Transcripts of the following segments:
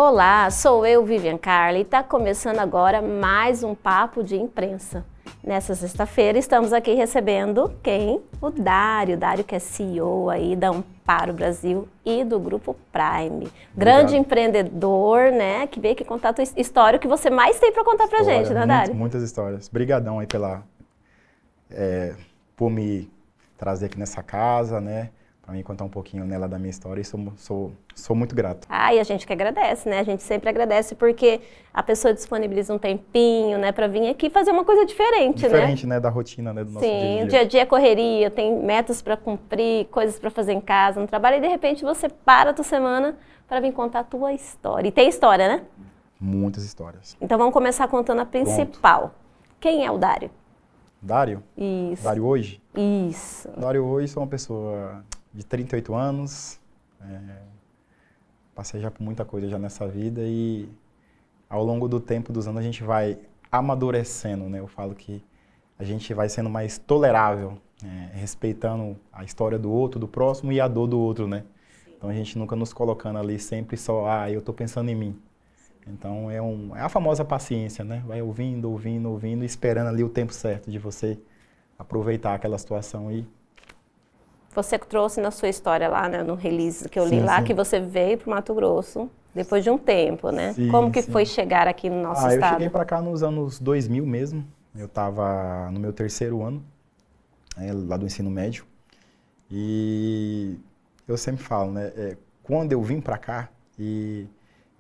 Olá, sou eu, Vivian Carla, e está começando agora mais um Papo de Imprensa. Nessa sexta-feira estamos aqui recebendo quem? O Dário que é CEO aí da Amparo Brasil e do Grupo Prime. Grande empreendedor, né, que veio aqui contar a tua história, o que você mais tem para contar pra gente, né, Dário? Muitas histórias. Obrigadão aí por me trazer aqui nessa casa, né? Para mim contar um pouquinho nela da minha história, e sou muito grato. E a gente que agradece, né? A gente sempre agradece porque a pessoa disponibiliza um tempinho, né, para vir aqui fazer uma coisa diferente, né? Diferente, né, da rotina, né, do nosso dia a dia. Sim, dia a dia é correria, tem metas para cumprir, coisas para fazer em casa, no trabalho, e de repente você para a tua semana para vir contar a tua história. E tem história, né? Muitas histórias. Então vamos começar contando a principal. Pronto. Quem é o Dário? Dário? Isso. Dário hoje? Isso. Dário hoje sou uma pessoa de 38 anos, passei já por muita coisa já nessa vida e ao longo do tempo, dos anos, a gente vai amadurecendo, né? Eu falo que a gente vai sendo mais tolerável, respeitando a história do outro, do próximo e a dor do outro, né? Sim. Então a gente nunca nos colocando ali sempre só, eu tô pensando em mim. Então é a famosa paciência, né? Vai ouvindo, esperando ali o tempo certo de você aproveitar aquela situação e... Você trouxe na sua história lá, né, no release que eu li lá, que você veio para o Mato Grosso depois de um tempo, né? Sim, como que foi chegar aqui no nosso estado? Eu cheguei para cá nos anos 2000 mesmo. Eu estava no meu terceiro ano, lá do ensino médio. E eu sempre falo, né? Quando eu vim para cá, eu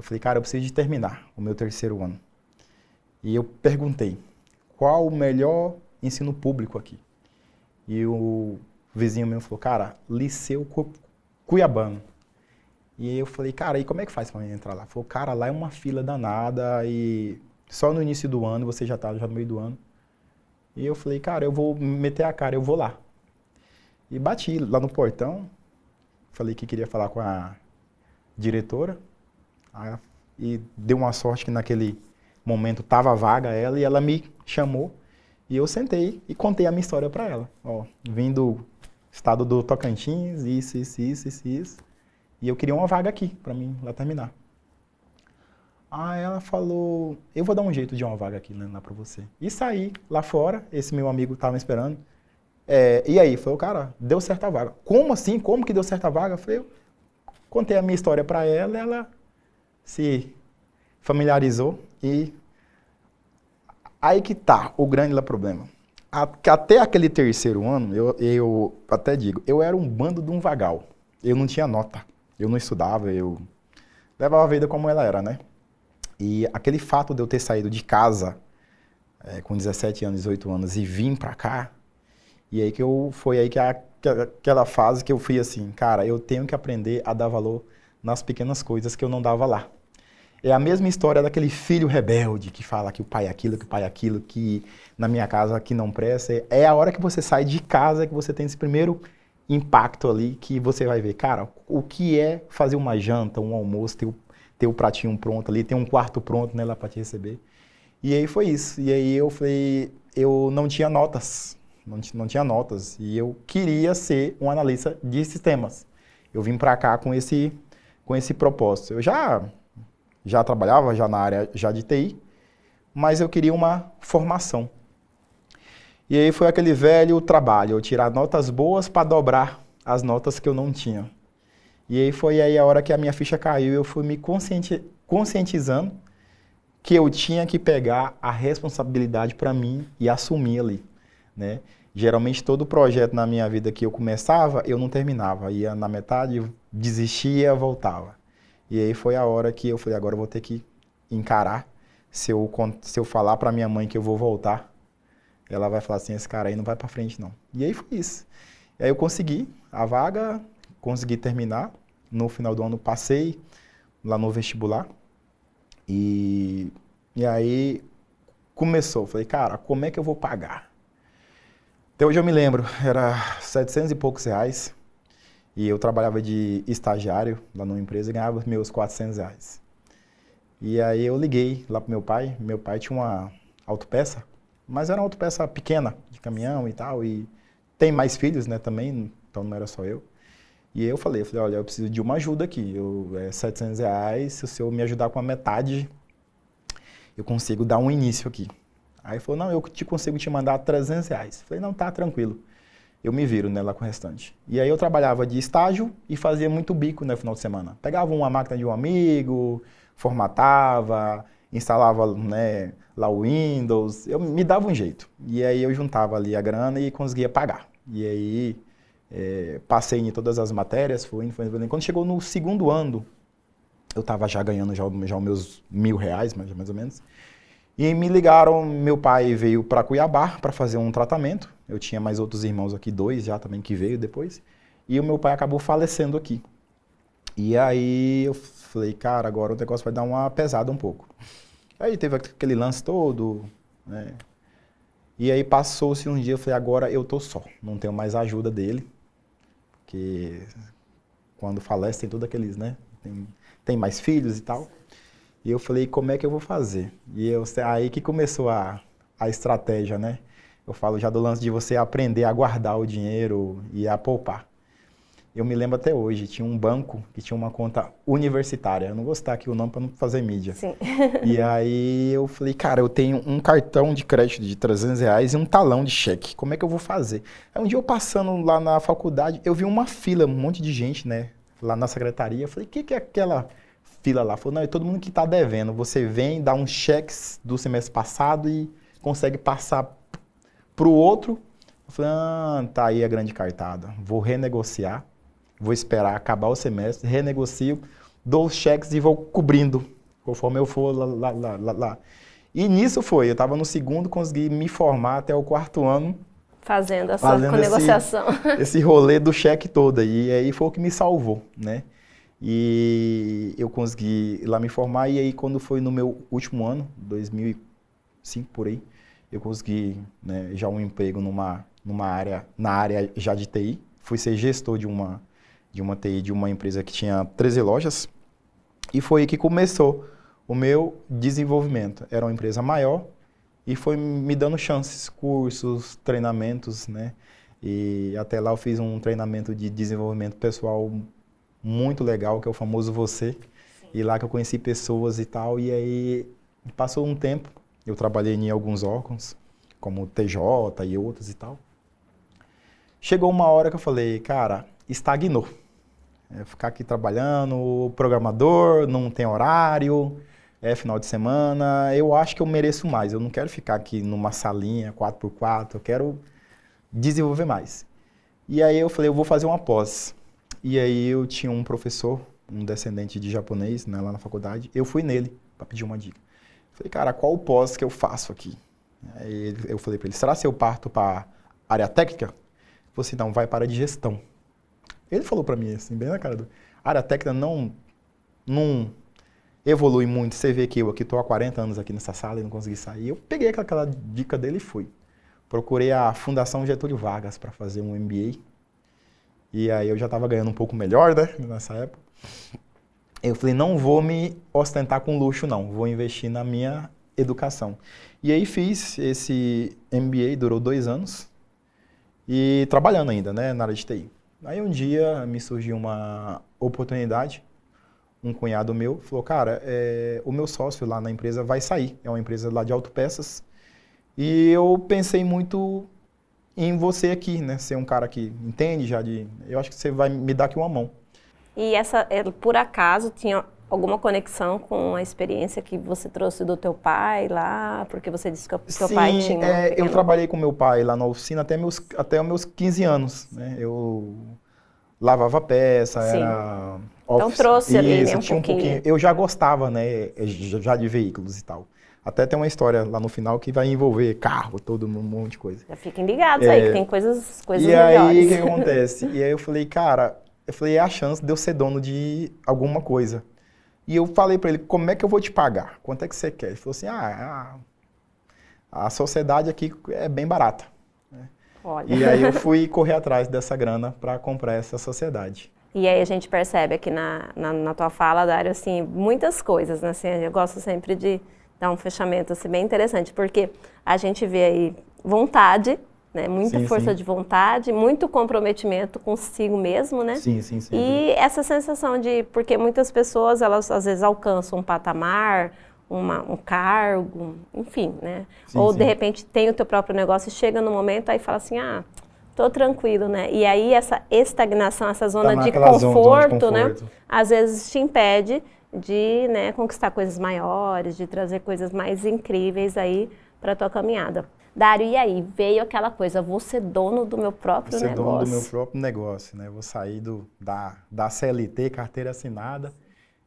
falei, cara, eu preciso de terminar o meu terceiro ano. E eu perguntei, qual o melhor ensino público aqui? E o vizinho meu falou, cara, Liceu Cuiabano. E eu falei, cara, e como é que faz para mim entrar lá? Falou, cara, lá é uma fila danada e só no início do ano, você já tá no meio do ano. E eu falei, cara, eu vou meter a cara, eu vou lá. E bati lá no portão, falei que queria falar com a diretora, e deu uma sorte que naquele momento tava vaga ela, e ela me chamou, e eu sentei e contei a minha história para ela. Vim do estado do Tocantins, isso. E eu queria uma vaga aqui, para mim lá terminar. Ela falou, eu vou dar um jeito de uma vaga aqui, né, lá para você. E saí lá fora, esse meu amigo estava me esperando. E aí, falou, cara, deu certo a vaga. Como assim? Como que deu certo a vaga? Eu falei, eu contei a minha história para ela, ela se familiarizou e... Aí que tá o grande problema. Até aquele terceiro ano, eu até digo, eu era um bando de um vagal. Eu não tinha nota, eu não estudava, eu levava a vida como ela era, né? E aquele fato de eu ter saído de casa com 17 anos, 18 anos e vim pra cá, e aí foi aí que aquela fase que eu fui assim, cara, eu tenho que aprender a dar valor nas pequenas coisas que eu não dava lá. É a mesma história daquele filho rebelde que fala que o pai é aquilo, que na minha casa aqui não presta. É a hora que você sai de casa que você tem esse primeiro impacto ali, que você vai ver, cara, o que é fazer uma janta, um almoço, ter o pratinho pronto ali, ter um quarto pronto, né, lá para te receber. E aí foi isso. E aí eu falei, eu não tinha notas, não tinha notas, e eu queria ser um analista de sistemas. Eu vim para cá com esse propósito. Eu já trabalhava na área de TI, mas eu queria uma formação. E aí foi aquele velho trabalho, eu tirar notas boas para dobrar as notas que eu não tinha. E aí foi aí a hora que a minha ficha caiu, eu fui me conscientizando que eu tinha que pegar a responsabilidade para mim e assumir ali, né? Geralmente todo projeto na minha vida que eu começava, eu não terminava, ia na metade, desistia, voltava. E aí foi a hora que eu falei, agora eu vou ter que encarar. Se eu falar para minha mãe que eu vou voltar, ela vai falar assim, esse cara aí não vai para frente não. E aí foi isso. E aí eu consegui a vaga, consegui terminar. No final do ano passei lá no vestibular. E aí começou. Falei, cara, como é que eu vou pagar? Até hoje eu me lembro, era 700 e poucos reais. E eu trabalhava de estagiário lá numa empresa e ganhava meus 400 reais. E aí eu liguei lá pro meu pai tinha uma autopeça, mas era uma autopeça pequena, de caminhão e tal, e tem mais filhos, né, também, então não era só eu. E aí eu falei, olha, eu preciso de uma ajuda aqui, é R$700, se o senhor me ajudar com a metade, eu consigo dar um início aqui. Aí ele falou, não, eu consigo te mandar R$300. Falei, não, tá, tranquilo. Eu me viro, né, lá com o restante. E aí eu trabalhava de estágio e fazia muito bico, né, no final de semana. Pegava uma máquina de um amigo, formatava, instalava, né, lá o Windows, eu me dava um jeito. E aí eu juntava ali a grana e conseguia pagar. E aí passei em todas as matérias, fui indo. Quando chegou no segundo ano, eu estava já ganhando já os meus R$1.000, mais ou menos. E me ligaram, meu pai veio para Cuiabá para fazer um tratamento. Eu tinha mais outros irmãos aqui, 2 já também que veio depois. E o meu pai acabou falecendo aqui. E aí eu falei, cara, agora o negócio vai dar uma pesada um pouco. Aí teve aquele lance todo, né? E aí passou-se um dia, eu falei, agora eu tô só, não tenho mais a ajuda dele. Porque quando falece tem todos aqueles, né? Tem mais filhos e tal. E eu falei, como é que eu vou fazer? E aí que começou a estratégia, né? Eu falo já do lance de você aprender a guardar o dinheiro e a poupar. Eu me lembro até hoje, tinha um banco que tinha uma conta universitária. Eu não vou citar aqui o nome para não fazer mídia. Sim. E aí eu falei, cara, eu tenho um cartão de crédito de R$300 e um talão de cheque. Como é que eu vou fazer? Aí um dia eu passando lá na faculdade, eu vi uma fila, um monte de gente, né? Lá na secretaria. Eu falei, o que é aquela fila lá? Falou, não, é todo mundo que está devendo. Você vem, dá uns cheques do semestre passado e consegue passar para o outro. Eu falei, tá aí a grande cartada. Vou renegociar, vou esperar acabar o semestre, renegocio, dou os cheques e vou cobrindo, conforme eu for lá. E nisso foi, eu estava no segundo, consegui me formar até o 4º ano. Fazendo essa negociação. Esse rolê do cheque todo. E aí foi o que me salvou, né? E eu consegui lá me formar, e aí quando foi no meu último ano, 2005 por aí, eu consegui, né, já um emprego na área já de TI. Fui ser gestor de uma TI, de uma empresa que tinha 13 lojas, e foi aí que começou o meu desenvolvimento. Era uma empresa maior e foi me dando chances, cursos, treinamentos, né? E até lá eu fiz um treinamento de desenvolvimento pessoal muito legal, que é o famoso Você. Sim. E lá que eu conheci pessoas e tal, e aí passou um tempo, eu trabalhei em alguns órgãos, como o TJ e outros e tal. Chegou uma hora que eu falei, cara, estagnou. Ficar aqui trabalhando, programador, não tem horário, final de semana, eu acho que eu mereço mais. Eu não quero ficar aqui numa salinha 4x4, eu quero desenvolver mais. E aí eu falei, eu vou fazer uma pós. E aí eu tinha um professor, um descendente de japonês, né, lá na faculdade, eu fui nele para pedir uma dica. Falei, cara, qual o pós que eu faço aqui? Aí eu falei para ele, será que eu parto para área técnica? Ele falou assim, não, vai para a área de gestão. Ele falou para mim assim, bem na cara do... A área técnica não evolui muito. Você vê que eu aqui estou há 40 anos aqui nessa sala e não consegui sair. Eu peguei aquela dica dele e fui. Procurei a Fundação Getúlio Vargas para fazer um MBA. E aí eu já estava ganhando um pouco melhor, né, nessa época. Eu falei, não vou me ostentar com luxo, não. Vou investir na minha educação. E aí fiz esse MBA, durou 2 anos. E trabalhando ainda, né, na área de TI. Aí um dia me surgiu uma oportunidade, um cunhado meu falou, cara, o meu sócio lá na empresa vai sair, é uma empresa lá de autopeças, e eu pensei muito em você aqui, né, ser um cara que entende eu acho que você vai me dar aqui uma mão. E por acaso, tinha alguma conexão com a experiência que você trouxe do teu pai lá? Porque você disse que o teu pai tinha... eu trabalhei com meu pai lá na oficina até os meus 15 anos. Né? Eu lavava peça, Sim. era... Então trouxe ali, né, um pouquinho. Eu já gostava, né, já de veículos e tal. Até tem uma história lá no final que vai envolver carro, todo um monte de coisa. Já fiquem ligados aí, que tem coisas e melhores. E aí, o que acontece? E aí eu falei, cara, é a chance de eu ser dono de alguma coisa. E eu falei para ele, como é que eu vou te pagar? Quanto é que você quer? Ele falou assim, a sociedade aqui é bem barata. Olha. E aí eu fui correr atrás dessa grana para comprar essa sociedade. E aí a gente percebe aqui na tua fala, Dário, assim, muitas coisas, né? Assim, eu gosto sempre de dar um fechamento assim, bem interessante, porque a gente vê aí vontade, né? Muita Sim, força sim. de vontade, muito comprometimento consigo mesmo, né? Sim, sim, sim. E essa sensação de, porque muitas pessoas, elas às vezes alcançam um patamar, um cargo, enfim, né? Sim, Ou sim. de repente tem o teu próprio negócio e chega no momento aí fala assim, ah, tô tranquilo, né? E aí essa estagnação, essa zona de naquela zona de conforto, né? conforto. Às vezes te impede de, né, conquistar coisas maiores, de trazer coisas mais incríveis aí para tua caminhada. Dário, e aí? Veio aquela coisa, vou ser dono do meu próprio Ser dono do meu negócio. próprio negócio, né? Vou sair da CLT, carteira assinada,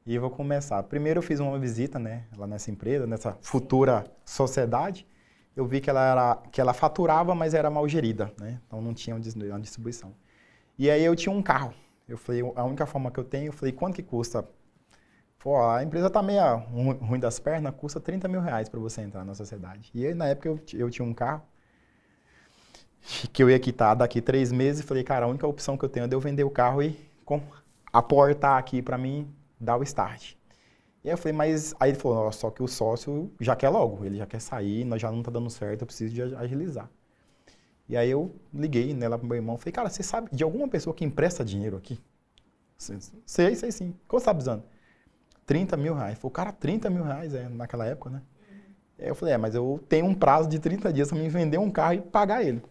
e vou começar. Primeiro eu fiz uma visita, né, lá nessa empresa, nessa futura sociedade. Eu vi que ela faturava, mas era mal gerida, né? Então não tinha uma distribuição. E aí eu tinha um carro. Eu falei, a única forma que eu tenho, eu falei, quanto que custa? Pô, a empresa tá meio ruim das pernas, custa R$ 30.000 para você entrar na sociedade. E aí, na época eu tinha um carro que eu ia quitar daqui 3 meses e falei, cara, a única opção que eu tenho é de eu vender o carro e aportar aqui para mim dar o start. E aí eu falei, mas aí ele falou, "Ó, só que o sócio já quer logo, ele já quer sair, nós já não tá dando certo, eu preciso de agilizar." E aí eu liguei, né, lá pro meu irmão, falei, cara, você sabe de alguma pessoa que empresta dinheiro aqui? Sei sim. Quanto você tá precisando? R$ 30.000. Falei, cara, R$ 30.000 naquela época, né? Aí eu falei, mas eu tenho um prazo de 30 dias para me vender um carro e pagar ele.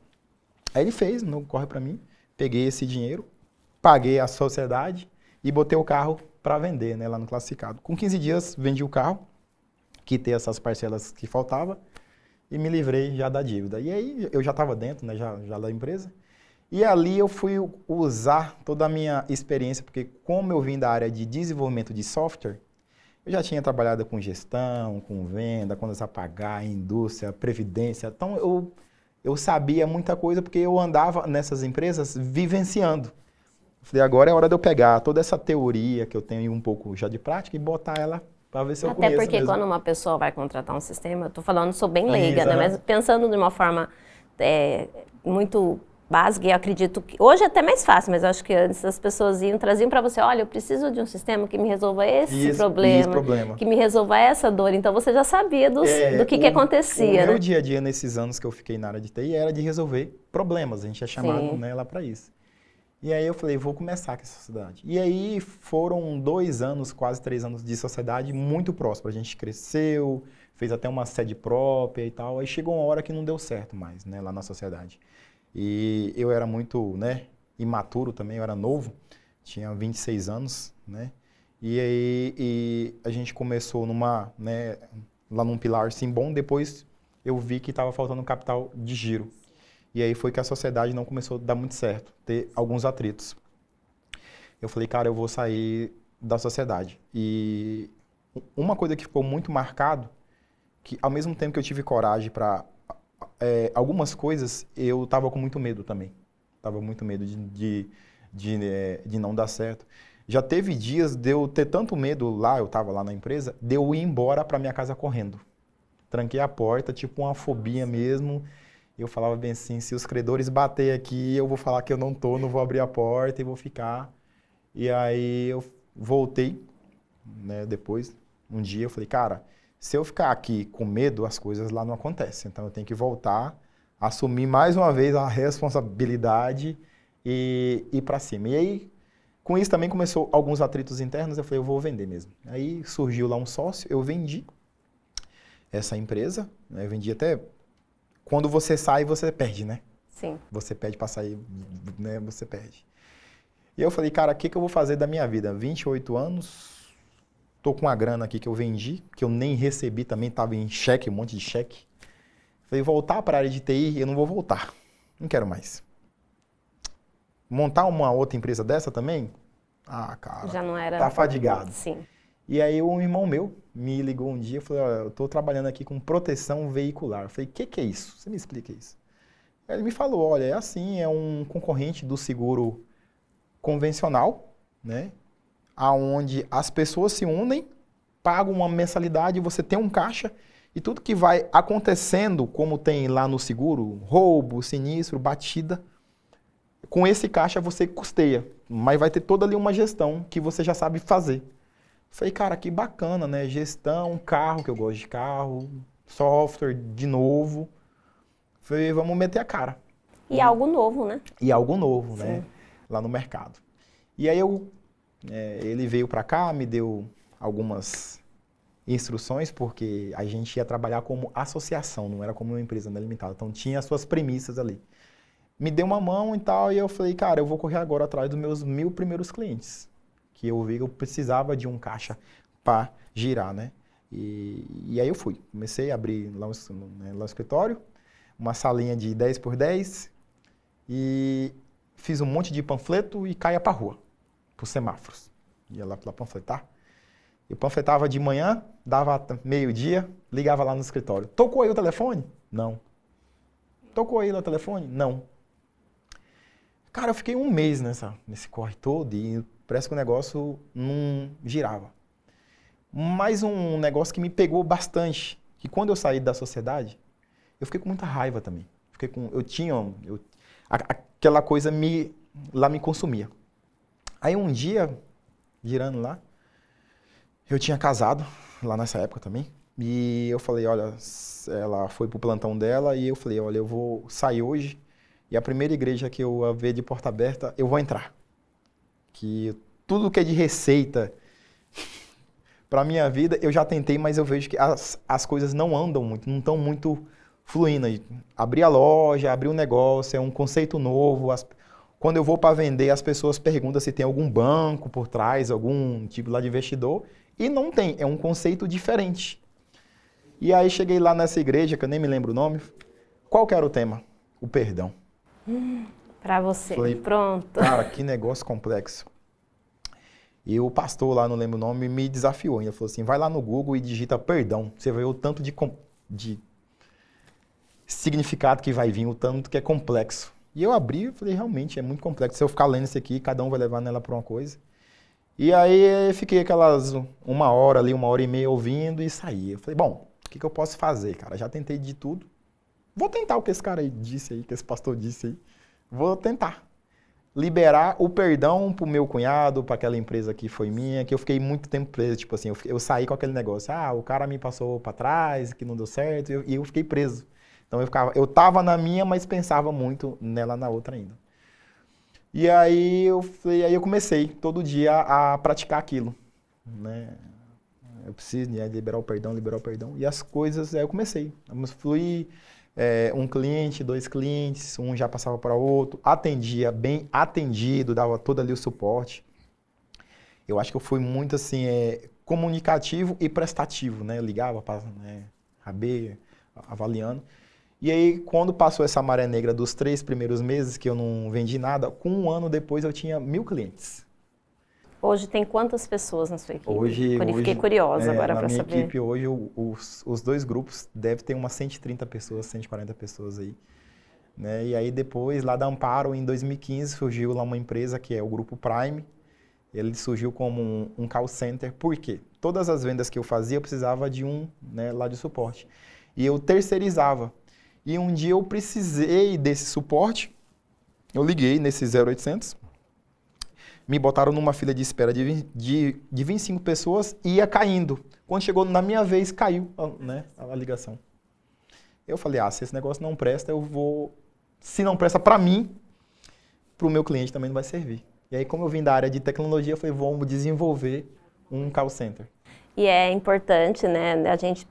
Aí ele fez, não corre para mim, peguei esse dinheiro, paguei a sociedade e botei o carro para vender, né, lá no classificado. Com 15 dias vendi o carro, quitei essas parcelas que faltavam e me livrei já da dívida. E aí eu já estava dentro, né, já da empresa. E ali eu fui usar toda a minha experiência, porque como eu vim da área de desenvolvimento de software, eu já tinha trabalhado com gestão, com venda, contas a pagar, indústria, previdência. Então eu sabia muita coisa porque eu andava nessas empresas vivenciando. Falei, agora é hora de eu pegar toda essa teoria que eu tenho um pouco já de prática e botar ela para ver se eu conheço Até porque mesmo. quando uma pessoa vai contratar um sistema, eu tô falando, sou bem leiga, Isso, né? Mas pensando de uma forma muito básica, e eu acredito que hoje é até mais fácil, mas eu acho que antes as pessoas traziam para você, olha, eu preciso de um sistema que me resolva esse problema, que me resolva essa dor. Então você já sabia do que acontecia, o né? meu dia a dia nesses anos que eu fiquei na área de TI era de resolver problemas, a gente é chamado, né, lá para isso. E aí eu falei, vou começar com essa sociedade. E aí foram 2 anos, quase 3 anos de sociedade muito próximo. A gente cresceu, fez até uma sede própria e tal. Aí chegou uma hora que não deu certo mais, né, lá na sociedade. E eu era muito, né, imaturo também, eu era novo, tinha 26 anos, né. E aí a gente começou né, lá num pilar sim bom, depois eu vi que estava faltando capital de giro. E aí foi que a sociedade não começou a dar muito certo, ter alguns atritos. Eu falei, cara, eu vou sair da sociedade. E uma coisa que ficou muito marcado, que ao mesmo tempo que eu tive coragem para algumas coisas, eu estava com muito medo também. Tava muito medo de não dar certo. Já teve dias de eu ter tanto medo lá, eu estava lá na empresa, de eu ir embora para minha casa correndo. Tranquei a porta, tipo uma fobia mesmo. Eu falava bem assim, se os credores bater aqui, eu vou falar que eu não vou abrir a porta e vou ficar. E aí eu voltei, né, depois, um dia eu falei, cara, se eu ficar aqui com medo, as coisas lá não acontecem. Então eu tenho que voltar, assumir mais uma vez a responsabilidade e ir para cima. E aí, com isso também começou alguns atritos internos, eu falei, eu vou vender mesmo. Aí surgiu lá um sócio, eu vendi essa empresa, né, eu vendi até... Quando você sai, você perde, né? Sim. Você pede para sair, né? Você perde. E eu falei, cara, o que eu vou fazer da minha vida? 28 anos, tô com uma grana aqui que eu vendi, que eu nem recebi também, estava em cheque, um monte de cheque. Falei, voltar para a área de TI, eu não vou voltar. Não quero mais. Montar uma outra empresa dessa também? Ah, cara, já não era... tá fadigado. Sim. E aí um irmão meu me ligou um dia e falou, eu estou trabalhando aqui com proteção veicular. Eu falei, o que é isso? Você me explica isso. Aí ele me falou, olha, é assim, é um concorrente do seguro convencional, né? Aonde as pessoas se unem, pagam uma mensalidade, você tem um caixa e tudo que vai acontecendo, como tem lá no seguro, roubo, sinistro, batida, com esse caixa você custeia, mas vai ter toda ali uma gestão que você já sabe fazer. Falei, cara, que bacana, né? Gestão, carro, que eu gosto de carro, software de novo. Falei, vamos meter a cara. E algo novo, né? E algo novo, Sim. né? Lá no mercado. E aí ele veio para cá, me deu algumas instruções, porque a gente ia trabalhar como associação, não era como uma empresa limitada. Então tinha as suas premissas ali. Me deu uma mão e tal, e eu falei, cara, eu vou correr agora atrás dos meus 1000 primeiros clientes. Que eu vi que eu precisava de um caixa para girar, né? E aí eu fui. Comecei a abrir lá no escritório, uma salinha de 10 por 10, e fiz um monte de panfleto e caia para rua, para os semáforos. Ia lá para panfletar. Eu panfletava de manhã, dava meio-dia, ligava lá no escritório. Tocou aí o telefone? Não. Tocou aí o telefone? Não. Cara, eu fiquei um mês nesse corre todo e parece que o negócio não girava. Mas um negócio que me pegou bastante, que quando eu saí da sociedade, eu fiquei com muita raiva também. Aquela coisa me consumia. Aí um dia, girando lá, eu tinha casado, lá nessa época também, e eu falei, olha, ela foi pro plantão dela, e eu falei, olha, eu vou sair hoje, e a primeira igreja que eu ver de porta aberta, eu vou entrar. Que tudo que é de receita para minha vida, eu já tentei, mas eu vejo que as coisas não andam muito, não estão muito fluindo. Abrir a loja, abrir um negócio, é um conceito novo. Quando eu vou para vender, as pessoas perguntam se tem algum banco por trás, algum tipo lá de investidor, e não tem, é um conceito diferente. E aí cheguei lá nessa igreja, que eu nem me lembro o nome, qual que era o tema? O perdão. Para você, falei, pronto. Cara, que negócio complexo. E o pastor lá, não lembro o nome, me desafiou. Ele falou assim, vai lá no Google e digita perdão. Você vai ver o tanto de significado que vai vir, o tanto que é complexo. E eu abri e falei, realmente, é muito complexo. Se eu ficar lendo isso aqui, cada um vai levar nela para uma coisa. E aí fiquei aquelas 1 hora ali, 1h30 ouvindo e saí. Eu falei, bom, o que eu posso fazer, cara? Já tentei de tudo. Vou tentar o que esse cara aí disse aí, que esse pastor disse aí. Vou tentar. Liberar o perdão pro meu cunhado, para aquela empresa que foi minha, que eu fiquei muito tempo preso. Tipo assim, eu saí com aquele negócio. O cara me passou para trás, que não deu certo, e eu fiquei preso. Então eu tava na minha, mas pensava muito nela na outra ainda. E aí eu comecei todo dia a praticar aquilo, né? Eu preciso liberar o perdão. E as coisas, aí eu comecei. Eu fui um cliente, 2 clientes, um já passava para outro, atendia bem atendido, dava todo ali o suporte. Eu acho que eu fui muito assim, comunicativo e prestativo, né? Eu ligava para avaliando. E aí, quando passou essa maré negra dos 3 primeiros meses que eu não vendi nada, com 1 ano depois eu tinha 1000 clientes. Hoje tem quantas pessoas na sua equipe? Hoje Fiquei curiosa agora para saber. Na minha equipe hoje, os 2 grupos devem ter umas 130 pessoas, 140 pessoas aí. Né? E aí depois, lá da Amparo, em 2015, surgiu lá uma empresa que é o Grupo Prime. Ele surgiu como um call center. Por quê? Todas as vendas que eu fazia, eu precisava de lá de suporte. E eu terceirizava. E um dia eu precisei desse suporte, eu liguei nesse 0800, me botaram numa fila de espera de 25 pessoas e ia caindo. Quando chegou na minha vez, caiu a ligação. Eu falei, se esse negócio não presta, eu vou... Se não presta para mim, para o meu cliente também não vai servir. E aí, como eu vim da área de tecnologia, eu falei, vamos desenvolver um call center. E é importante, né, a gente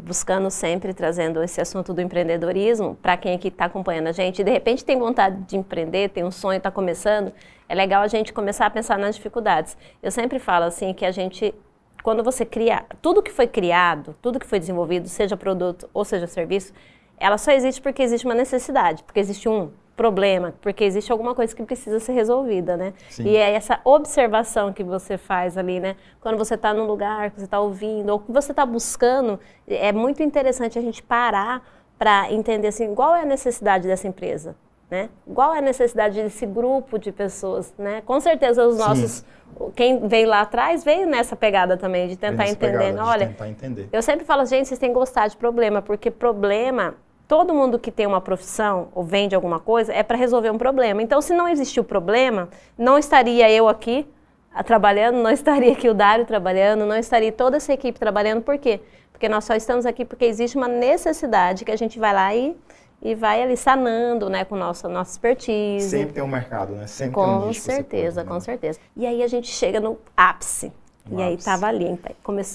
buscando sempre, trazendo esse assunto do empreendedorismo, para quem aqui está acompanhando a gente, e de repente tem vontade de empreender, tem um sonho, está começando, é legal a gente começar a pensar nas dificuldades. Eu sempre falo assim, que a gente, quando você cria, tudo que foi criado, tudo que foi desenvolvido, seja produto ou seja serviço, ela só existe porque existe uma necessidade, porque existe um problema, porque existe alguma coisa que precisa ser resolvida, né? Sim. E é essa observação que você faz ali, né? Quando você está num lugar, que você está ouvindo, ou que você está buscando, é muito interessante a gente parar para entender assim, qual é a necessidade dessa empresa, né? Qual é a necessidade desse grupo de pessoas, né? Com certeza os nossos, quem veio lá atrás, veio nessa pegada também, de tentar entender. Olha, eu sempre falo, gente, vocês têm que gostar de problema, porque problema... Todo mundo que tem uma profissão ou vende alguma coisa é para resolver um problema. Então, se não existir o problema, não estaria eu aqui trabalhando, não estaria aqui o Dário trabalhando, não estaria toda essa equipe trabalhando. Por quê? Porque nós só estamos aqui porque existe uma necessidade que a gente vai lá e e vai ali sanando, né, com nossa expertise. Sempre tem um mercado, né? Sempre tem um nicho que você pode, né? Com certeza. E aí a gente chega no ápice. E aí tava ali,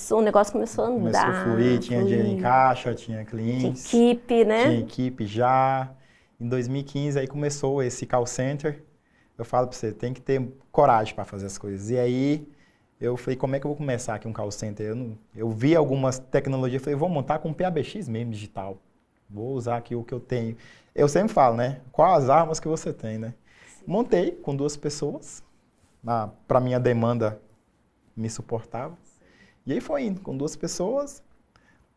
o negócio começou a andar. Começou a fluir, tinha dinheiro em caixa, tinha clientes. Tinha equipe, né? Tinha equipe já. Em 2015 aí começou esse call center. Eu falo pra você, tem que ter coragem para fazer as coisas. E aí eu falei, como é que eu vou começar aqui um call center? Eu vi algumas tecnologias, falei, vou montar com PABX mesmo, digital. Vou usar aqui o que eu tenho. Eu sempre falo, né? Quais as armas que você tem, né? Sim. Montei com 2 pessoas, para minha demanda me suportava. E aí foi indo, com 2 pessoas.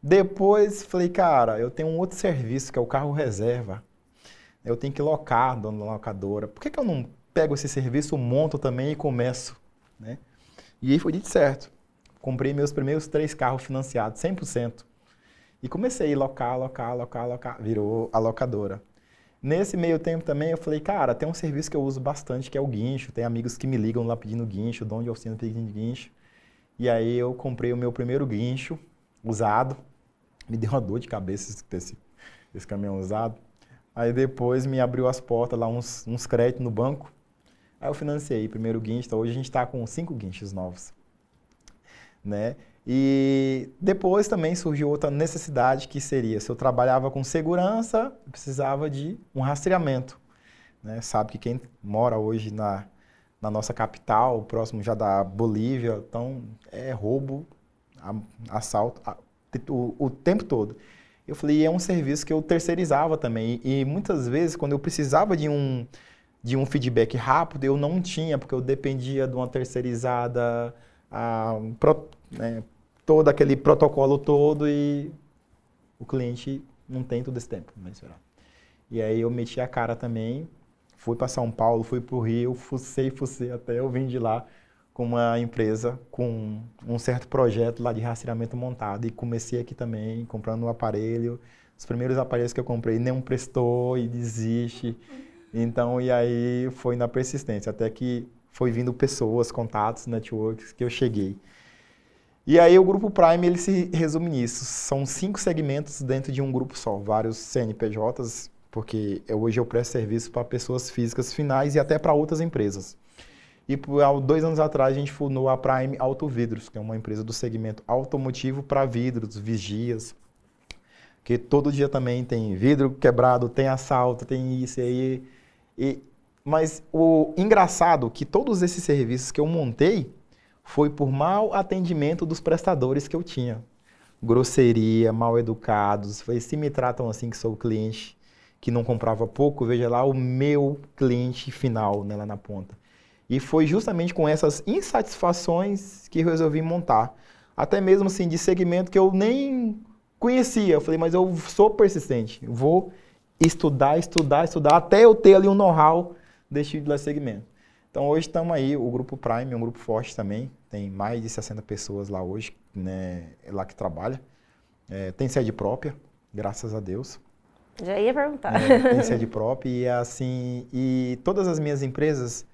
Depois falei, cara, eu tenho um outro serviço, que é o carro reserva. Eu tenho que locar, dono da locadora. Por que eu não pego esse serviço, monto também e começo, né? E aí foi de certo. Comprei meus primeiros 3 carros financiados, 100%. E comecei a locar. Virou a locadora. Nesse meio tempo também eu falei, cara, tem um serviço que eu uso bastante, que é o guincho. Tem amigos que me ligam lá pedindo guincho, dono de oficina pedindo guincho. E aí eu comprei o meu primeiro guincho usado. Me deu uma dor de cabeça esse caminhão usado. Aí depois me abriu as portas lá, uns créditos no banco. Aí eu financiei primeiro guincho. Então hoje a gente está com 5 guinchos novos, né? E depois também surgiu outra necessidade, que seria, se eu trabalhava com segurança, eu precisava de um rastreamento, né? Sabe que quem mora hoje na nossa capital, próximo já da Bolívia, então é roubo, assalto, o tempo todo. Eu falei, é um serviço que eu terceirizava também, e muitas vezes quando eu precisava de um feedback rápido, eu não tinha, porque eu dependia de uma terceirizada, né, todo aquele protocolo todo, e o cliente não tem todo esse tempo. E aí eu meti a cara também, fui para São Paulo, fui para o Rio, fucei até eu vim de lá com uma empresa com um certo projeto lá de rastreamento montado, e comecei aqui também comprando um aparelho. Os primeiros aparelhos que eu comprei nenhum prestou e desiste. Então, e aí foi na persistência, até que foi vindo pessoas, contatos, networks, que eu cheguei. E aí o Grupo Prime, ele se resume nisso. São 5 segmentos dentro de um grupo só, vários CNPJs, porque hoje eu presto serviço para pessoas físicas finais e até para outras empresas. E há 2 anos atrás a gente fundou a Prime Autovidros, que é uma empresa do segmento automotivo para vidros, vigias, que todo dia também tem vidro quebrado, tem assalto, tem isso e aí. Mas o engraçado é que todos esses serviços que eu montei foi por mau atendimento dos prestadores que eu tinha. Grosseria, mal educados. Falei, se me tratam assim que sou o cliente que não comprava pouco, veja lá o meu cliente final, né, lá na ponta. E foi justamente com essas insatisfações que eu resolvi montar. Até mesmo assim de segmento que eu nem conhecia. Eu falei, mas eu sou persistente. Eu vou estudar, até eu ter ali um know-how desse tipo de segmento. Então hoje estamos aí, o Grupo Prime é um grupo forte também. Tem mais de 60 pessoas lá hoje, né, lá que trabalha. Tem sede própria, graças a Deus. Já ia perguntar. Tem sede própria e assim, e todas as minhas empresas,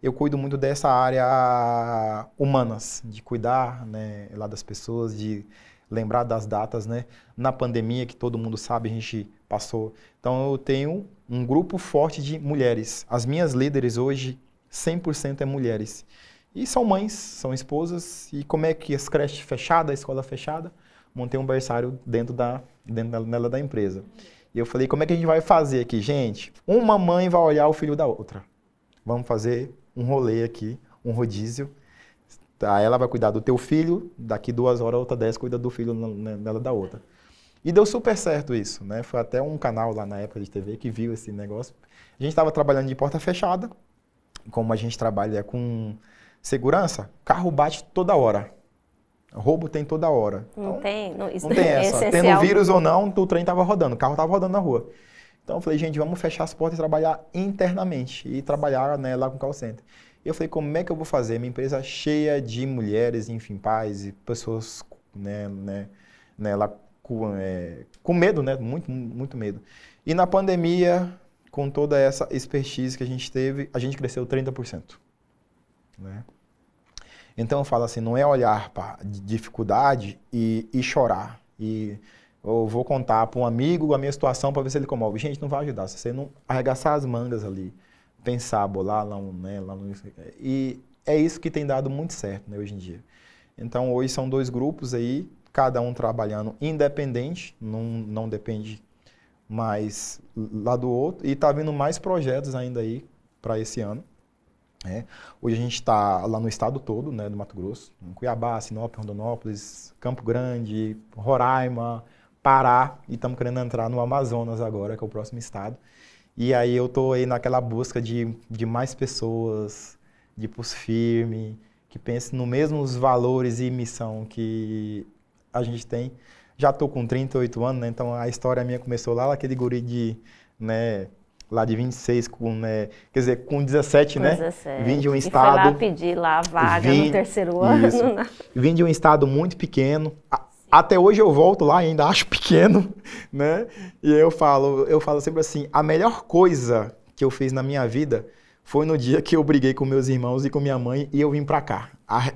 eu cuido muito dessa área humanas, de cuidar, né, lá das pessoas, de lembrar das datas, né? Na pandemia, que todo mundo sabe, a gente passou. Então eu tenho um grupo forte de mulheres. As minhas líderes hoje, 100% é mulheres. E são mães, são esposas. E como é que as creches fechadas, a escola fechada, montei um berçário dentro da empresa. E eu falei, como é que a gente vai fazer aqui? Gente, uma mãe vai olhar o filho da outra. Vamos fazer um rolê aqui, um rodízio. Tá, ela vai cuidar do teu filho, daqui 2 horas, a outra 10 cuida do filho dela da outra. E deu super certo isso, né? Foi até um canal lá na época de TV que viu esse negócio. A gente estava trabalhando de porta fechada, como a gente trabalha com segurança, carro bate toda hora. Roubo tem toda hora. Não tem essa. Essencial. Tendo vírus ou não, o trem estava rodando, o carro estava rodando na rua. Então eu falei, gente, vamos fechar as portas e trabalhar internamente. E trabalhar, né, lá com o call center. E eu falei, como é que eu vou fazer? Minha empresa cheia de mulheres, enfim, pais e pessoas, né, lá com medo, né? Muito, muito medo. E na pandemia, com toda essa expertise que a gente teve, a gente cresceu 30%. Né? Então eu falo assim, não é olhar para dificuldade e chorar. E eu vou contar para um amigo a minha situação para ver se ele comove. Gente, não vai ajudar. Se você não arregaçar as mangas ali, pensar, bolar lá, né, e é isso que tem dado muito certo, né, hoje em dia. Então, hoje são 2 grupos aí, cada um trabalhando independente, não depende mais lá do outro. E tá vindo mais projetos ainda aí para esse ano. Hoje a gente está lá no estado todo, né, do Mato Grosso, em Cuiabá, Sinop, Rondonópolis, Campo Grande, Roraima, Pará, e estamos querendo entrar no Amazonas agora, que é o próximo estado. E aí eu estou aí naquela busca de mais pessoas, de pulso firme, que pensem nos mesmos valores e missão que a gente tem. Já estou com 38 anos, né, então a história minha começou lá, aquele guri de, né, lá de 26, quer dizer, com 17, né? 17. Vim de um E estado... foi lá pedir lá a vaga no terceiro ano. Isso. Vim de um estado muito pequeno. Até hoje eu volto lá e ainda acho pequeno, né? E eu falo sempre assim, a melhor coisa que eu fiz na minha vida foi no dia que eu briguei com meus irmãos e com minha mãe e eu vim pra cá.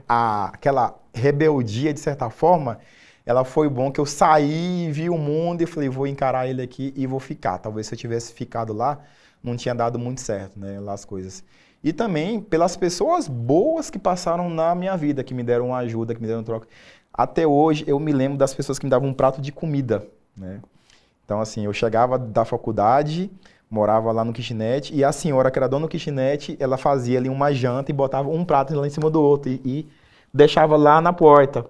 Aquela rebeldia, de certa forma, ela foi bom que eu saí, vi o mundo e falei, vou encarar ele aqui e vou ficar. Talvez se eu tivesse ficado lá, não tinha dado muito certo, né, lá as coisas. E também pelas pessoas boas que passaram na minha vida, que me deram ajuda, que me deram troca. Até hoje eu me lembro das pessoas que me davam um prato de comida, né? Então assim, eu chegava da faculdade, morava lá no kitnet e a senhora que era dona do kitnet, ela fazia ali uma janta e botava um prato lá em cima do outro e deixava lá na porta,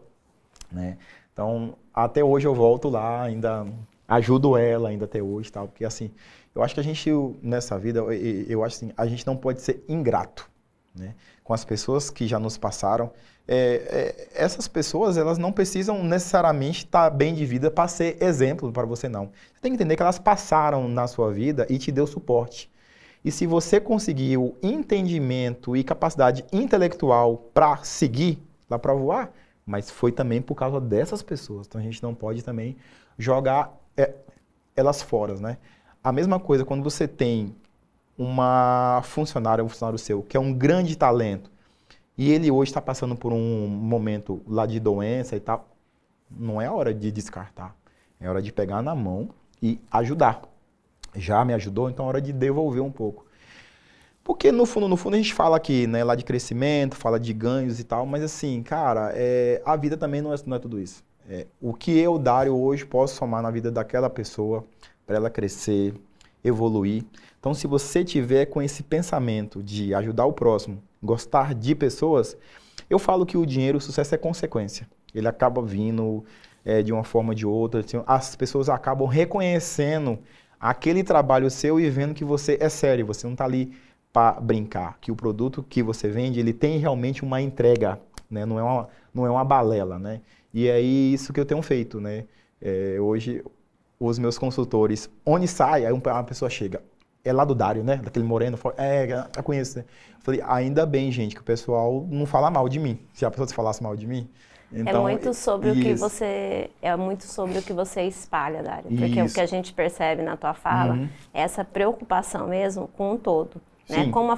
né? Então, até hoje eu volto lá, ainda ajudo ela ainda até hoje, tal, porque assim, eu acho que a gente, nessa vida, eu acho assim, a gente não pode ser ingrato, né, com as pessoas que já nos passaram. Essas pessoas, elas não precisam necessariamente estar bem de vida para ser exemplo para você, não. Você tem que entender que elas passaram na sua vida e te deu suporte. E se você conseguiu entendimento e capacidade intelectual para seguir lá para voar, mas foi também por causa dessas pessoas. Então a gente não pode também jogar elas fora, né? A mesma coisa quando você tem um funcionário seu, que é um grande talento, e ele hoje está passando por um momento lá de doença e tal, não é hora de descartar. É hora de pegar na mão e ajudar. Já me ajudou, então é hora de devolver um pouco. Porque no fundo a gente fala aqui, né, lá de crescimento, fala de ganhos e tal, mas assim, cara, a vida também não é tudo isso. O que eu, Dário, hoje posso somar na vida daquela pessoa para ela crescer, evoluir. Então, se você tiver com esse pensamento de ajudar o próximo, gostar de pessoas, eu falo que o dinheiro, o sucesso é consequência. Ele acaba vindo de uma forma ou de outra, as pessoas acabam reconhecendo aquele trabalho seu e vendo que você é sério, você não está ali para brincar, que o produto que você vende, ele tem realmente uma entrega, né? Não é uma balela, né? E é isso que eu tenho feito, né? Hoje, os meus consultores, onde sai, aí uma pessoa chega, é lá do Dário, né? Daquele moreno, eu conheço, né? Eu falei, ainda bem, gente, que o pessoal não fala mal de mim. Se a pessoa falasse mal de mim, então, é muito sobre o que você espalha, Dário. Porque o que a gente percebe na tua fala é essa preocupação mesmo com o todo. Né? Como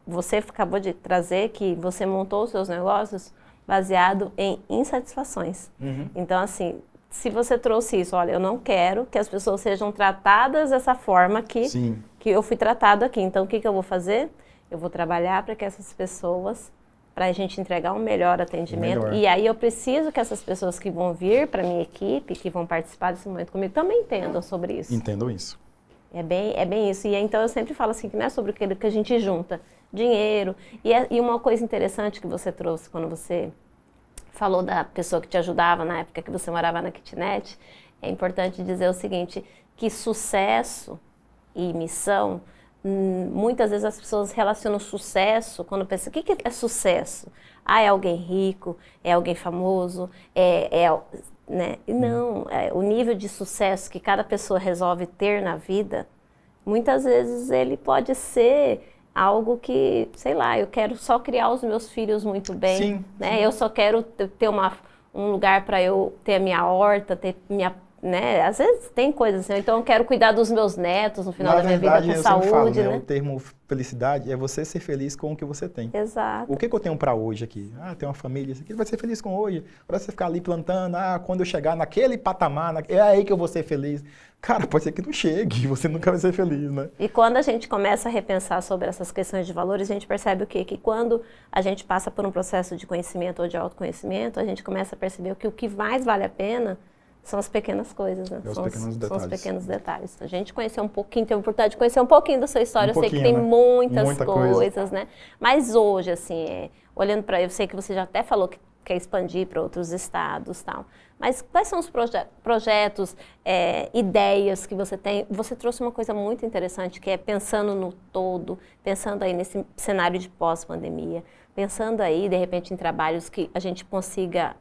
você acabou de trazer que você montou os seus negócios baseado em insatisfações. Então, assim, se você trouxe isso, olha, eu não quero que as pessoas sejam tratadas dessa forma que eu fui tratado aqui. Então, o que eu vou fazer? Eu vou trabalhar para que essas pessoas, para a gente entregar um melhor atendimento. E aí eu preciso que essas pessoas que vão vir para a minha equipe, que vão participar desse momento comigo, também entendam sobre isso. Entendam isso. É bem isso. E então eu sempre falo assim, que não é sobre aquilo que a gente junta, dinheiro. E uma coisa interessante que você trouxe quando você falou da pessoa que te ajudava na época que você morava na kitnet, é importante dizer o seguinte, que sucesso e missão, muitas vezes as pessoas relacionam sucesso quando pensam, o que é sucesso? É alguém rico, é alguém famoso, né? Não, o nível de sucesso que cada pessoa resolve ter na vida, muitas vezes ele pode ser algo que, sei lá, eu quero só criar os meus filhos muito bem, né? Eu só quero ter um lugar para eu ter a minha horta, ter né? Às vezes tem coisas assim, então eu quero cuidar dos meus netos no final da minha vida com saúde, falo, né? O termo felicidade é você ser feliz com o que você tem. Exato. O que eu tenho para hoje aqui? Ah, tem uma família, isso aqui vai ser feliz com hoje. Para você ficar ali plantando, quando eu chegar naquele patamar, é aí que eu vou ser feliz. Cara, pode ser que não chegue, você nunca vai ser feliz, né? E quando a gente começa a repensar sobre essas questões de valores, a gente percebe o quê? Que quando a gente passa por um processo de conhecimento ou de autoconhecimento, a gente começa a perceber que o que mais vale a pena são as pequenas coisas, né? São os pequenos detalhes. A gente conheceu um pouquinho, teve a oportunidade de conhecer um pouquinho da sua história. Eu sei que tem, né? Muitas coisas, né? Mas hoje, assim, olhando para... Eu sei que você já até falou que quer expandir para outros estados e tal. Mas quais são os projetos, ideias que você tem? Você trouxe uma coisa muito interessante, que é pensando no todo, pensando aí nesse cenário de pós-pandemia, pensando aí, de repente, em trabalhos que a gente consiga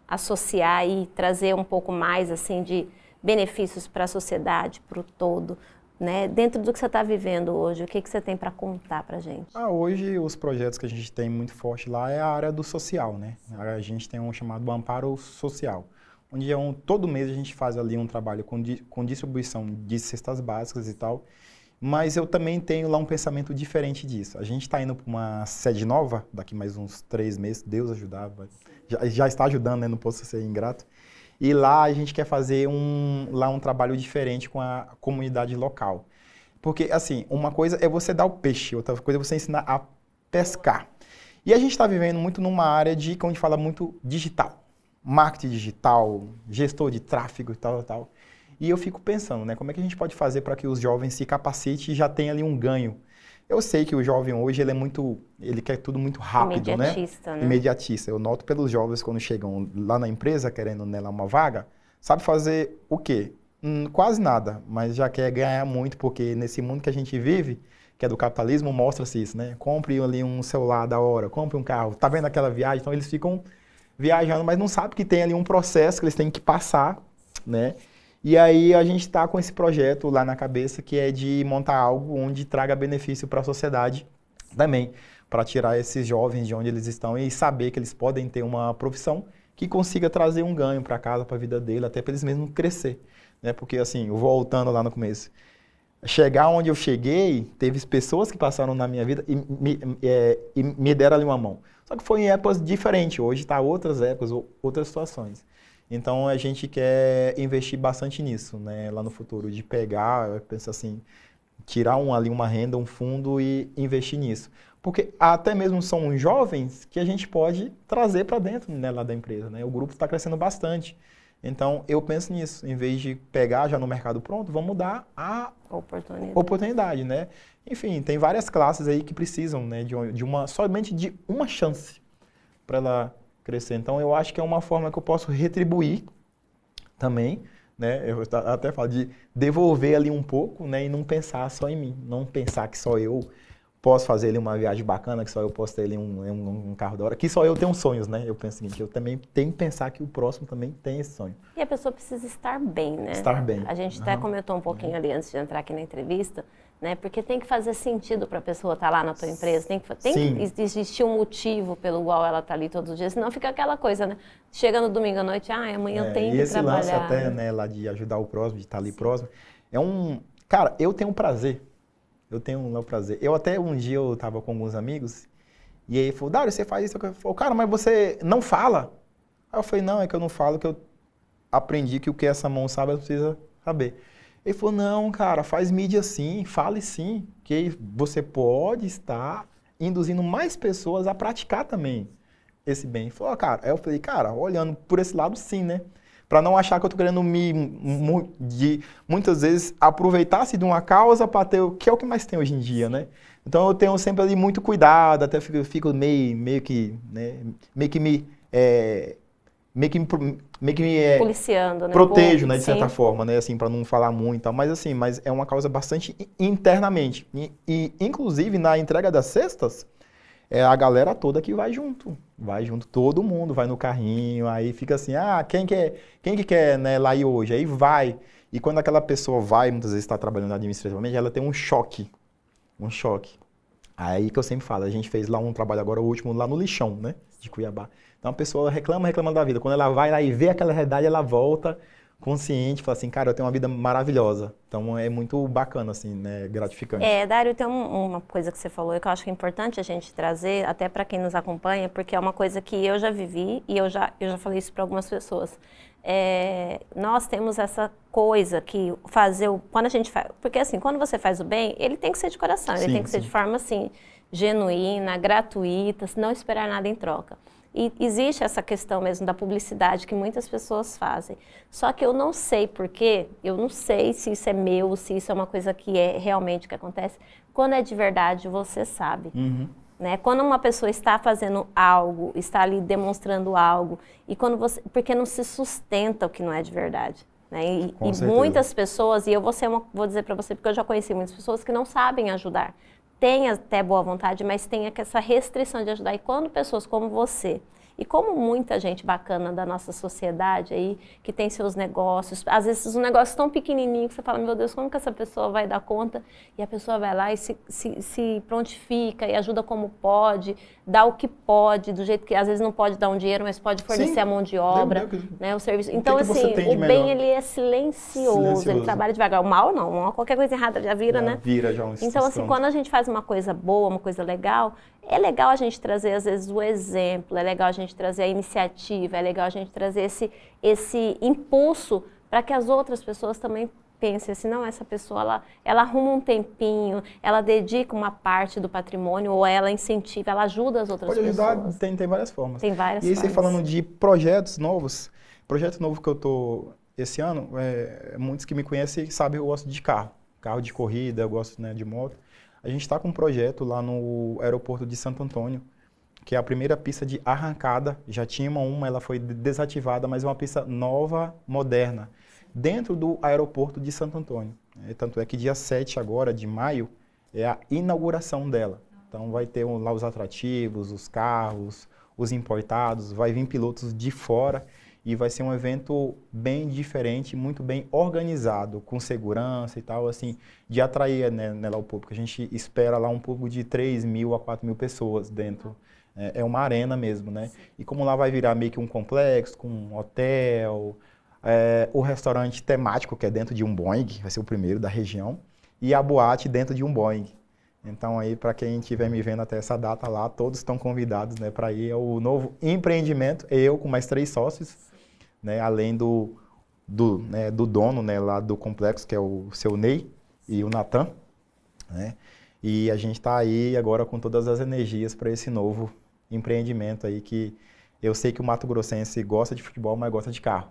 associar e trazer um pouco mais, assim, de benefícios para a sociedade, para o todo, né? Dentro do que você está vivendo hoje, o que você tem para contar para a gente? Hoje, os projetos que a gente tem muito forte lá é a área do social, né? A gente tem um chamado Amparo Social, onde todo mês a gente faz ali um trabalho com distribuição de cestas básicas e tal, mas eu também tenho lá um pensamento diferente disso. A gente está indo para uma sede nova, daqui mais uns 3 meses, Deus ajudar, já está ajudando, né? Não posso ser ingrato. E lá a gente quer fazer um trabalho diferente com a comunidade local. Porque, assim, uma coisa é você dar o peixe, outra coisa é você ensinar a pescar. E a gente está vivendo muito numa área como a gente fala, muito digital. Marketing digital, gestor de tráfego e tal. E eu fico pensando, né, como é que a gente pode fazer para que os jovens se capacitem e já tenham ali um ganho. Eu sei que o jovem hoje, ele quer tudo muito rápido, imediatista, né? Imediatista. Eu noto pelos jovens quando chegam lá na empresa, querendo nela uma vaga, sabe fazer o quê? Quase nada, mas já quer ganhar muito, porque nesse mundo que a gente vive, que é do capitalismo, mostra-se isso, né? Compre ali um celular da hora, compre um carro, tá vendo aquela viagem? Então eles ficam viajando, mas não sabem que tem ali um processo que eles têm que passar, né? E aí a gente está com esse projeto lá na cabeça, que é de montar algo onde traga benefício para a sociedade também, para tirar esses jovens de onde eles estão e saber que eles podem ter uma profissão que consiga trazer um ganho para casa, para a vida dele, até para eles mesmos crescer, né? Porque assim, voltando lá no começo, chegar onde eu cheguei, teve pessoas que passaram na minha vida e me deram ali uma mão. Só que foi em épocas diferentes, hoje está outras épocas, outras situações. Então, a gente quer investir bastante nisso, né, lá no futuro, de pegar, eu penso assim, tirar ali uma renda, um fundo e investir nisso. Porque até mesmo são jovens que a gente pode trazer para dentro, né, lá da empresa, né? O grupo está crescendo bastante. Então, eu penso nisso, em vez de pegar já no mercado pronto, vamos dar a oportunidade, né? Enfim, tem várias classes aí que precisam, né, somente de uma chance para ela crescer. Então, eu acho que é uma forma que eu posso retribuir também, né? Eu até falo de devolver ali um pouco, né? E não pensar só em mim, não pensar que só eu posso fazer ali uma viagem bacana, que só eu posso ter ali um carro da hora, que só eu tenho sonhos, né? Eu penso o seguinte, eu também tenho que pensar que o próximo também tem esse sonho. E a pessoa precisa estar bem, né? Estar bem. A gente até comentou um pouquinho ali antes de entrar aqui na entrevista, né? Porque tem que fazer sentido para a pessoa estar lá na tua empresa, tem que existir um motivo pelo qual ela está ali todos os dias, senão fica aquela coisa, né? Chega no domingo à noite, amanhã eu tenho que trabalhar. E esse lance até, né, lá de ajudar o próximo, de estar ali próximo, cara, eu tenho um prazer. Eu até um dia eu tava com alguns amigos, e aí ele falou, Dário, você faz isso? Eu falei, cara, mas você não fala? Aí eu falei, não, é que eu não falo, que eu aprendi que o que essa mão sabe, ela precisa saber. Ele falou, não, cara, faz mídia sim, fale sim, que você pode estar induzindo mais pessoas a praticar também esse bem. Ele falou, cara, aí eu falei, cara, olhando por esse lado sim, né? Para não achar que eu tô querendo muitas vezes aproveitar-se de uma causa para ter o que é o que mais tem hoje em dia, né? Então eu tenho sempre ali muito cuidado, até fico meio que policiando, né? Protejo, né, de certa forma, né, assim, para não falar muito, tal, mas assim, mas é uma causa bastante internamente. E inclusive na entrega das cestas, a galera toda que vai junto, todo mundo vai no carrinho, aí fica assim, quem que quer, né, lá ir hoje? Aí vai. E quando aquela pessoa vai, muitas vezes está trabalhando administrativamente, ela tem um choque. Aí que eu sempre falo, a gente fez lá um trabalho agora, o último, lá no lixão, né, de Cuiabá. Então a pessoa reclama da vida. Quando ela vai lá e vê aquela realidade, ela volta consciente, falar assim, cara, eu tenho uma vida maravilhosa. Então é muito bacana, assim, né? Gratificante. Dário, tem uma coisa que você falou que eu acho que é importante a gente trazer, até para quem nos acompanha, porque é uma coisa que eu já vivi e eu já falei isso para algumas pessoas. Nós temos essa coisa que quando a gente faz, porque assim, quando você faz o bem, ele tem que ser de coração, ele tem que ser de forma assim, genuína, gratuita, não esperar nada em troca. E existe essa questão mesmo da publicidade que muitas pessoas fazem. Só que eu não sei porquê, eu não sei se isso é meu, se isso é uma coisa que é realmente o que acontece. Quando é de verdade, você sabe. Né? Quando uma pessoa está fazendo algo, está ali demonstrando algo, e porque não se sustenta o que não é de verdade. Né? E muitas pessoas, e eu vou dizer para você, porque eu já conheci muitas pessoas que não sabem ajudar. Tem até boa vontade, mas tem essa restrição de ajudar. E quando pessoas como você, e como muita gente bacana da nossa sociedade aí, que tem seus negócios, às vezes um negócio tão pequenininho que você fala, meu Deus, como que essa pessoa vai dar conta? E a pessoa vai lá e se prontifica e ajuda como pode, dá o que pode, do jeito que às vezes não pode dar um dinheiro, mas pode fornecer a mão de obra, né, o serviço. Então, assim, o bem, ele é silencioso, ele trabalha devagar. O mal não, qualquer coisa errada já vira, né? Vira já um Então, assim, quando a gente faz uma coisa boa, uma coisa legal, é legal a gente trazer, às vezes, o exemplo, é legal a gente trazer a iniciativa, é legal a gente trazer esse impulso para que as outras pessoas também pensem assim, não, essa pessoa, ela arruma um tempinho, ela dedica uma parte do patrimônio, ou ela incentiva, ela ajuda as outras pessoas. Pode ajudar, tem várias formas. Tem várias formas. E aí, você falando de projetos novos, projeto novo que eu tô esse ano, muitos que me conhecem sabem que eu gosto de carro de corrida, eu gosto, né, de moto. A gente está com um projeto lá no aeroporto de Santo Antônio, que é a primeira pista de arrancada. Já tinha uma, ela foi desativada, mas é uma pista nova, moderna, dentro do aeroporto de Santo Antônio. Tanto é que dia 7 agora, de maio, é a inauguração dela. Então vai ter lá os atrativos, os carros, os importados, vai vir pilotos de fora. E vai ser um evento bem diferente, muito bem organizado, com segurança e tal, assim, de atrair, né, lá o público. A gente espera lá um público de 3.000 a 4.000 pessoas dentro. É uma arena mesmo, né? E como lá vai virar meio que um complexo, com um hotel, o restaurante temático, que é dentro de um Boeing, vai ser o primeiro da região, e a boate dentro de um Boeing. Então, aí, para quem estiver me vendo até essa data lá, todos estão convidados, né, para ir ao novo empreendimento. Eu com mais 3 sócios, né, além do dono, né, lá do complexo, que é o seu Ney e o Natan, né? E a gente está aí agora com todas as energias para esse novo empreendimento aí, que eu sei que o Mato Grossense gosta de futebol, mas gosta de carro.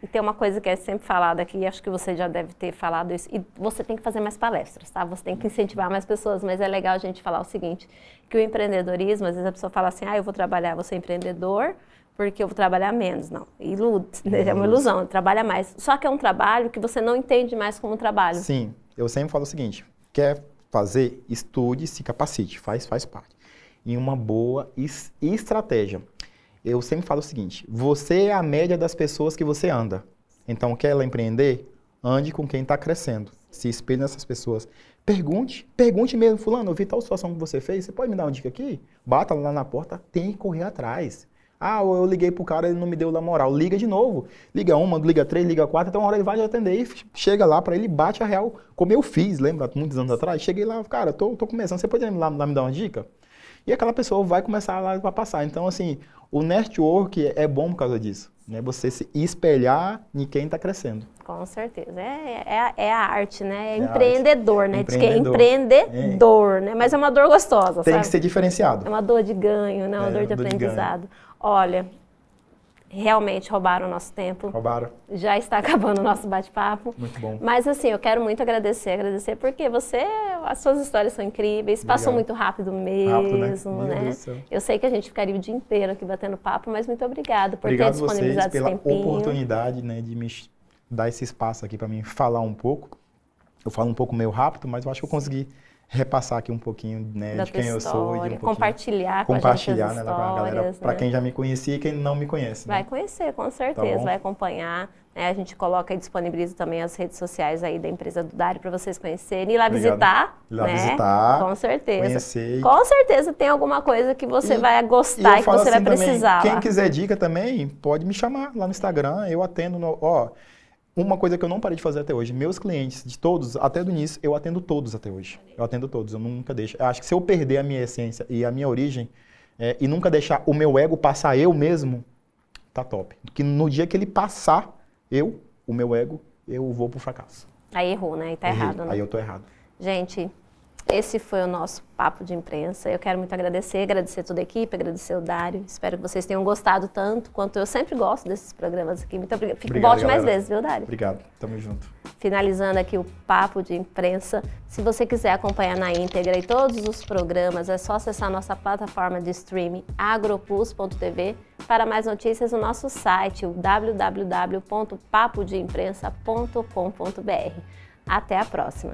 E tem uma coisa que é sempre falada aqui, acho que você já deve ter falado isso, e você tem que fazer mais palestras, tá? Você tem que incentivar mais pessoas, mas é legal a gente falar o seguinte, que o empreendedorismo, às vezes a pessoa fala assim, eu vou trabalhar, vou ser empreendedor, porque eu vou trabalhar menos. Não, é uma ilusão, trabalha mais. Só que é um trabalho que você não entende mais como trabalho. Sim, eu sempre falo o seguinte, quer fazer, estude, se capacite, faz parte. E uma boa estratégia. Eu sempre falo o seguinte, você é a média das pessoas que você anda. Então, quer ela empreender? Ande com quem está crescendo. Se espelhe nessas pessoas. Pergunte mesmo, fulano, eu vi tal situação que você fez, você pode me dar uma dica aqui? Bata lá na porta, tem que correr atrás. Eu liguei pro cara, ele não me deu lá moral. Liga de novo. Liga 1, liga 3, liga 4, então uma hora ele vai atender e chega lá para ele, bate a real, como eu fiz, lembra, muitos anos atrás? Cheguei lá, cara, tô começando, você pode lá me dar uma dica? E aquela pessoa vai começar lá para passar. Então, assim, o network é bom por causa disso, né? Você se espelhar em quem está crescendo. Com certeza. É a arte, né? É empreendedor, né? Empreendedor. Diz que é empreendedor, né? Mas é uma dor gostosa, Tem sabe? que ser diferenciado. É uma dor de ganho, né? Uma dor de aprendizado. Olha, realmente roubaram o nosso tempo. Roubaram. Já está acabando o nosso bate-papo. Muito bom. Mas assim, eu quero muito agradecer porque as suas histórias são incríveis, passou muito rápido mesmo, né? Eu sei que a gente ficaria o dia inteiro aqui batendo papo, mas muito obrigado por ter disponibilizado esse tempinho. Obrigado pela oportunidade, né, de me dar esse espaço aqui para mim falar um pouco. Eu falo um pouco meio rápido, mas eu acho que eu consegui repassar aqui um pouquinho, né, de quem eu sou e de compartilhar com a gente as né, com a galera, né? Para quem já me conhecia e quem não me conhece. Vai conhecer, com certeza, vai acompanhar. Né? A gente coloca e disponibiliza também as redes sociais aí da empresa do Dário para vocês conhecerem. Ir lá visitar, ir lá né? visitar, com certeza. Conhecer. Com certeza tem alguma coisa que você vai gostar e que você vai precisar. Quem quiser dica também, pode me chamar lá no Instagram, eu atendo. uma coisa que eu não parei de fazer até hoje, meus clientes, de todos, até do início, eu atendo todos até hoje. Eu atendo todos, eu nunca deixo. Eu acho que se eu perder a minha essência e a minha origem, e nunca deixar o meu ego passar eu mesmo, tá top. Porque no dia que ele passar o meu ego, eu vou pro fracasso. Aí errou, né? E tá errado, né? Aí eu tô errado. Gente, esse foi o nosso papo de imprensa. Eu quero muito agradecer toda a equipe, agradecer o Dário. Espero que vocês tenham gostado tanto quanto eu sempre gosto desses programas aqui. Muito obrigada. Volte mais vezes, viu, Dário? Obrigado. Tamo junto. Finalizando aqui o papo de imprensa. Se você quiser acompanhar na íntegra e todos os programas, é só acessar nossa plataforma de streaming agroplus.tv. Para mais notícias, o nosso site, o www.papodeimprensa.com.br. Até a próxima!